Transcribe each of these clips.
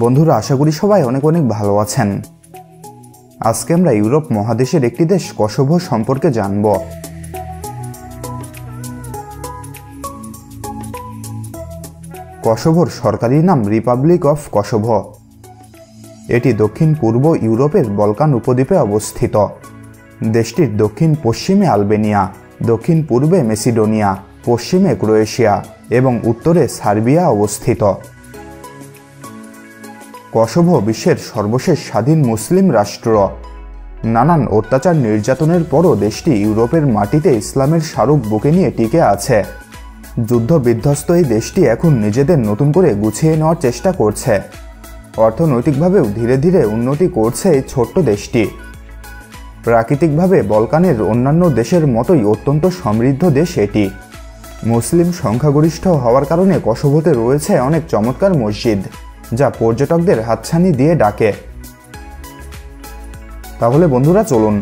বন্ধুরা, আশা করি সবাই অনেক অনেক ভালো আছেন। আজকে আমরা ইউরোপ মহাদেশের একটি দেশ কসোভো সম্পর্কে জানব। কসোভোর সরকারি নাম রিপাবলিক অফ কসোভো। এটি দক্ষিণ পূর্ব ইউরোপের বলকান উপদ্বীপে অবস্থিত। দেশটির দক্ষিণ পশ্চিমে আলবেনিয়া, দক্ষিণ পূর্বে মেসিডোনিয়া, পশ্চিমে ক্রোয়েশিয়া এবং উত্তরে সার্বিয়া অবস্থিত। কসোভো বিশ্বের সর্বশেষ স্বাধীন মুসলিম রাষ্ট্র। নানান অত্যাচার নির্যাতনের পরও দেশটি ইউরোপের মাটিতে ইসলামের স্মারক বুকে নিয়ে টিকে আছে। যুদ্ধ বিধ্বস্ত এই দেশটি এখন নিজেদের নতুন করে গুছিয়ে নেওয়ার চেষ্টা করছে। অর্থনৈতিকভাবেও ধীরে ধীরে উন্নতি করছে এই ছোট্ট দেশটি। প্রাকৃতিকভাবে বলকানের অন্যান্য দেশের মতোই অত্যন্ত সমৃদ্ধ দেশ এটি। মুসলিম সংখ্যাগরিষ্ঠ হওয়ার কারণে কসোভোতে রয়েছে অনেক চমৎকার মসজিদ, যা পর্যটকদের হাতছানি দিয়ে ডাকে। তাহলে বন্ধুরা, চলুন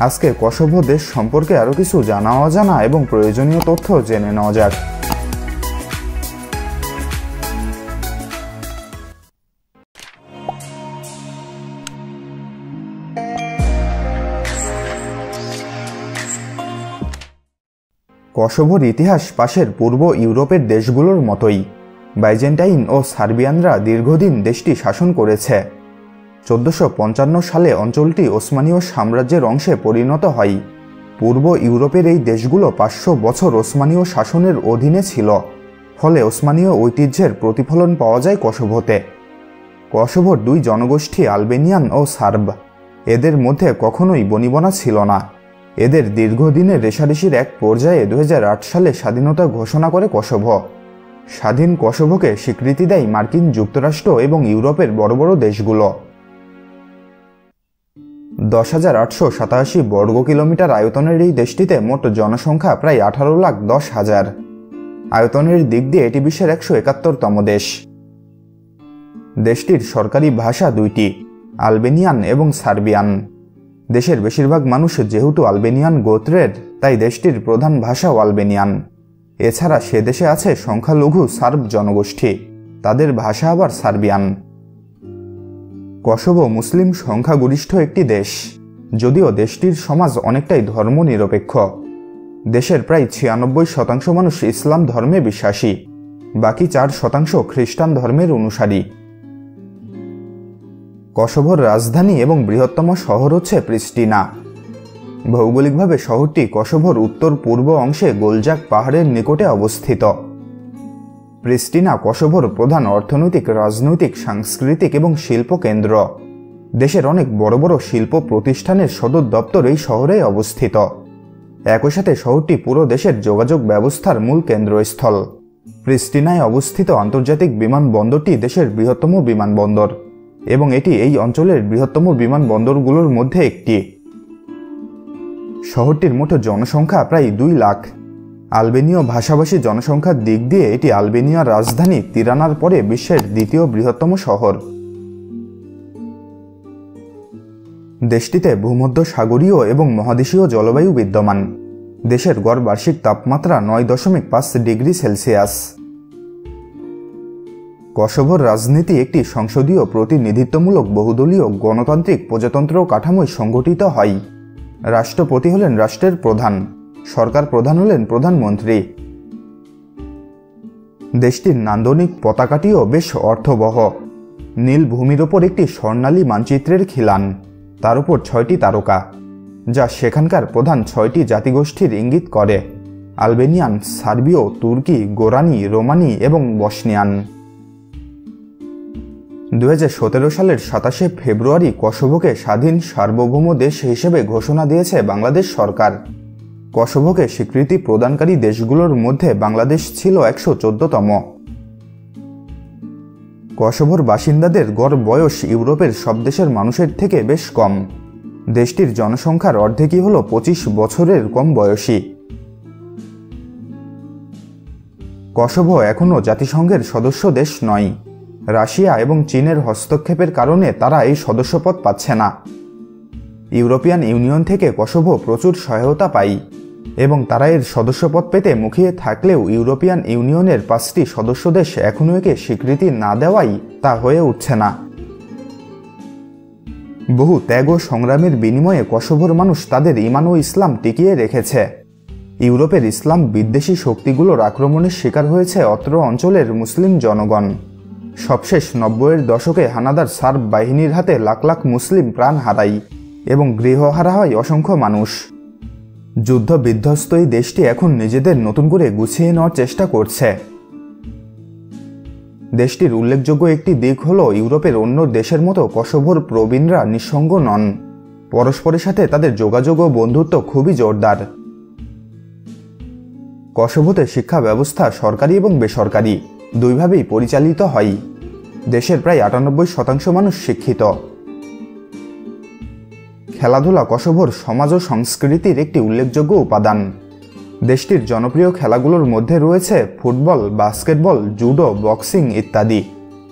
আজকে কসোভো দেশ সম্পর্কে আরও কিছু জানা অজানা এবং প্রয়োজনীয় তথ্য জেনে নেওয়া যাক। কসোভোর ইতিহাস পাশের পূর্ব ইউরোপের দেশগুলোর মতোই। বাইজেন্টাইন ও সার্বিয়ানরা দীর্ঘদিন দেশটি শাসন করেছে। 1455 সালে অঞ্চলটি ওসমানীয় সাম্রাজ্যের অংশে পরিণত হয়। পূর্ব ইউরোপের এই দেশগুলো 500 বছর ওসমানীয় শাসনের অধীনে ছিল, ফলে ওসমানীয় ঐতিহ্যের প্রতিফলন পাওয়া যায় কসোভোতে। কসোভোর দুই জনগোষ্ঠী আলবেনিয়ান ও সার্ব। এদের মধ্যে কখনোই বনিবনা ছিল না। এদের দীর্ঘদিনের রেষারেষির এক পর্যায়ে 2008 সালে স্বাধীনতা ঘোষণা করে কসোভো। স্বাধীন কসোভোকে স্বীকৃতি দেয় মার্কিন যুক্তরাষ্ট্র এবং ইউরোপের বড় বড় দেশগুলো। 10,887 বর্গ কিলোমিটার আয়তনের এই দেশটিতে মোট জনসংখ্যা প্রায় 18,10,000। আয়তনের দিক দিয়ে এটি বিশ্বের 171তম দেশ। দেশটির সরকারি ভাষা দুইটি, আলবেনিয়ান এবং সার্বিয়ান। দেশের বেশিরভাগ মানুষ যেহেতু আলবেনিয়ান গোত্রের, তাই দেশটির প্রধান ভাষাও আলবেনিয়ান। এছাড়া সে দেশে আছে সংখ্যালঘু সার্ব জনগোষ্ঠী, তাদের ভাষা আবার সার্বিয়ান। কসোভো মুসলিম সংখ্যাগরিষ্ঠ একটি দেশ, যদিও দেশটির সমাজ অনেকটাই ধর্মনিরপেক্ষ। দেশের প্রায় 96% মানুষ ইসলাম ধর্মে বিশ্বাসী, বাকি 4% খ্রিস্টান ধর্মের অনুসারী। কসোভোর রাজধানী এবং বৃহত্তম শহর হচ্ছে প্রিস্টিনা। ভৌগোলিকভাবে শহরটি কসোভোর উত্তর পূর্ব অংশে গোলজাক পাহাড়ের নিকটে অবস্থিত। প্রিস্টিনা কসোভোর প্রধান অর্থনৈতিক, রাজনৈতিক, সাংস্কৃতিক এবং শিল্প কেন্দ্র। দেশের অনেক বড় বড় শিল্প প্রতিষ্ঠানের সদর দপ্তর এই শহরে অবস্থিত। একই সাথে শহরটি পুরো দেশের যোগাযোগ ব্যবস্থার মূল কেন্দ্রস্থল। প্রিস্টিনায় অবস্থিত আন্তর্জাতিক বিমানবন্দরটি দেশের বৃহত্তম বিমানবন্দর এবং এটি এই অঞ্চলের বৃহত্তম বিমানবন্দরগুলোর মধ্যে একটি। শহরটির মোট জনসংখ্যা প্রায় 2 লাখ। আলবেনীয় ভাষাভাষী জনসংখ্যার দিক দিয়ে এটি আলবেনিয়ার রাজধানী তিরানার পরে বিশ্বের দ্বিতীয় বৃহত্তম শহর। দেশটিতে ভূমধ্যসাগরীয় এবং মহাদেশীয় জলবায়ু বিদ্যমান। দেশের গড় বার্ষিক তাপমাত্রা 9.5 ডিগ্রি সেলসিয়াস। কসোভোর রাজনীতি একটি সংসদীয় প্রতিনিধিত্বমূলক বহুদলীয় গণতান্ত্রিক প্রজাতন্ত্র কাঠামোয় সংগঠিত হয়। রাষ্ট্রপতি হলেন রাষ্ট্রের প্রধান, সরকার প্রধান হলেন প্রধানমন্ত্রী। দেশটির নান্দনিক পতাকাটিও বেশ অর্থবহ। নীল ভূমির ওপর একটি স্বর্ণালী মানচিত্রের খিলান, তার উপর 6টি তারকা, যা সেখানকার প্রধান 6টি জাতিগোষ্ঠীর ইঙ্গিত করে: আলবেনিয়ান, সার্বীয়, তুর্কি, গোরানি, রোমানি এবং বসনিয়ান। 2017 সালের 27 ফেব্রুয়ারি কসোভোকে স্বাধীন সার্বভৌম দেশ হিসেবে ঘোষণা দিয়েছে বাংলাদেশ সরকার। কসোভোকে স্বীকৃতি প্রদানকারী দেশগুলোর মধ্যে বাংলাদেশ ছিল 114তম। কসোভোর বাসিন্দাদের গড় বয়স ইউরোপের সব দেশের মানুষের থেকে বেশ কম। দেশটির জনসংখ্যার অর্ধেকই হল 25 বছরের কম বয়সী। কসোভো এখনও জাতিসংঘের সদস্য দেশ নয়। রাশিয়া এবং চীনের হস্তক্ষেপের কারণে তারা এই সদস্যপদ পাচ্ছে না। ইউরোপিয়ান ইউনিয়ন থেকে কসোভো প্রচুর সহায়তা পায়। এবং তারা এর সদস্যপদ পেতে মুখিয়ে থাকলেও ইউরোপিয়ান ইউনিয়নের 5টি সদস্য দেশ এখনও একে স্বীকৃতি না দেওয়াই তা হয়ে উঠছে না। বহু ত্যাগ ও সংগ্রামের বিনিময়ে কসোভোর মানুষ তাদের ঈমান ও ইসলাম টিকিয়ে রেখেছে। ইউরোপের ইসলাম বিদ্বেষী শক্তিগুলোর আক্রমণের শিকার হয়েছে অত্র অঞ্চলের মুসলিম জনগণ। সবশেষ 90-এর দশকে হানাদার সার্ব বাহিনীর হাতে লাখ লাখ মুসলিম প্রাণ হারায় এবং গৃহহারা হয় অসংখ্য মানুষ। যুদ্ধ বিধ্বস্ত এই দেশটি এখন নিজেদের নতুন করে গুছিয়ে নেওয়ার চেষ্টা করছে। দেশটির উল্লেখযোগ্য একটি দিক হল ইউরোপের অন্য দেশের মতো কসোভোর প্রবীণরা নিঃসঙ্গ নন। পরস্পরের সাথে তাদের যোগাযোগ ও বন্ধুত্ব খুবই জোরদার। কসোভোতে শিক্ষা ব্যবস্থা সরকারি এবং বেসরকারি দুইভাবেই পরিচালিত হয়। দেশের প্রায় 98% মানুষ শিক্ষিত। খেলাধুলা কসোভোর সমাজ ও সংস্কৃতির একটি উল্লেখযোগ্য উপাদান। দেশটির জনপ্রিয় খেলাগুলোর মধ্যে রয়েছে ফুটবল, বাস্কেটবল, জুডো, বক্সিং ইত্যাদি।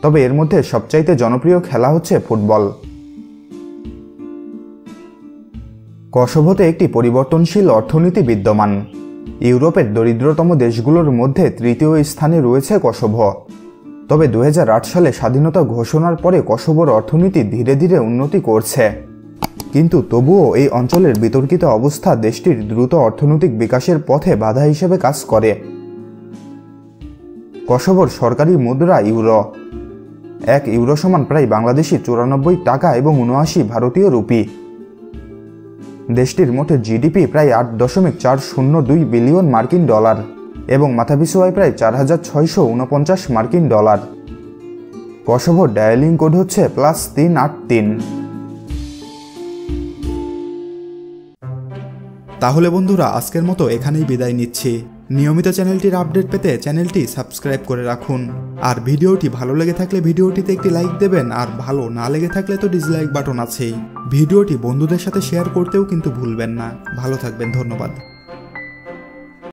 তবে এর মধ্যে সবচাইতে জনপ্রিয় খেলা হচ্ছে ফুটবল। কসোভোতে একটি পরিবর্তনশীল অর্থনীতি বিদ্যমান। ইউরোপের দরিদ্রতম দেশগুলোর মধ্যে তৃতীয় স্থানে রয়েছে কসোভো। তবে 2008 সালে স্বাধীনতা ঘোষণার পরে কসোভোর অর্থনীতি ধীরে ধীরে উন্নতি করছে। কিন্তু তবুও এই অঞ্চলের বিতর্কিত অবস্থা দেশটির দ্রুত অর্থনৈতিক বিকাশের পথে বাধা হিসেবে কাজ করে। কসোভোর সরকারি মুদ্রা ইউরো। 1 ইউরো সমান প্রায় বাংলাদেশি 94 টাকা এবং 79 ভারতীয় রুপি। দেশটির মোট জিডিপি প্রায় 8.402 বিলিয়ন মার্কিন ডলার এবং মাথাপিছু আয় প্রায় 4649 মার্কিন ডলার। কসোভোর ডায়ালিং কোড হচ্ছে +383। তাহলে বন্ধুরা আজকের মতো এখানেই বিদায় নিচ্ছি। নিয়মিত চ্যানেলটির আপডেট পেতে চ্যানেলটি সাবস্ক্রাইব করে রাখুন। আর ভিডিওটি ভালো লেগে থাকলে ভিডিওটিতে একটি লাইক দেবেন, আর ভালো না লেগে থাকলে তো ডিসলাইক বাটন আছেই। ভিডিওটি বন্ধুদের সাথে শেয়ার করতেও কিন্তু ভুলবেন না। ভালো থাকবেন, ধন্যবাদ।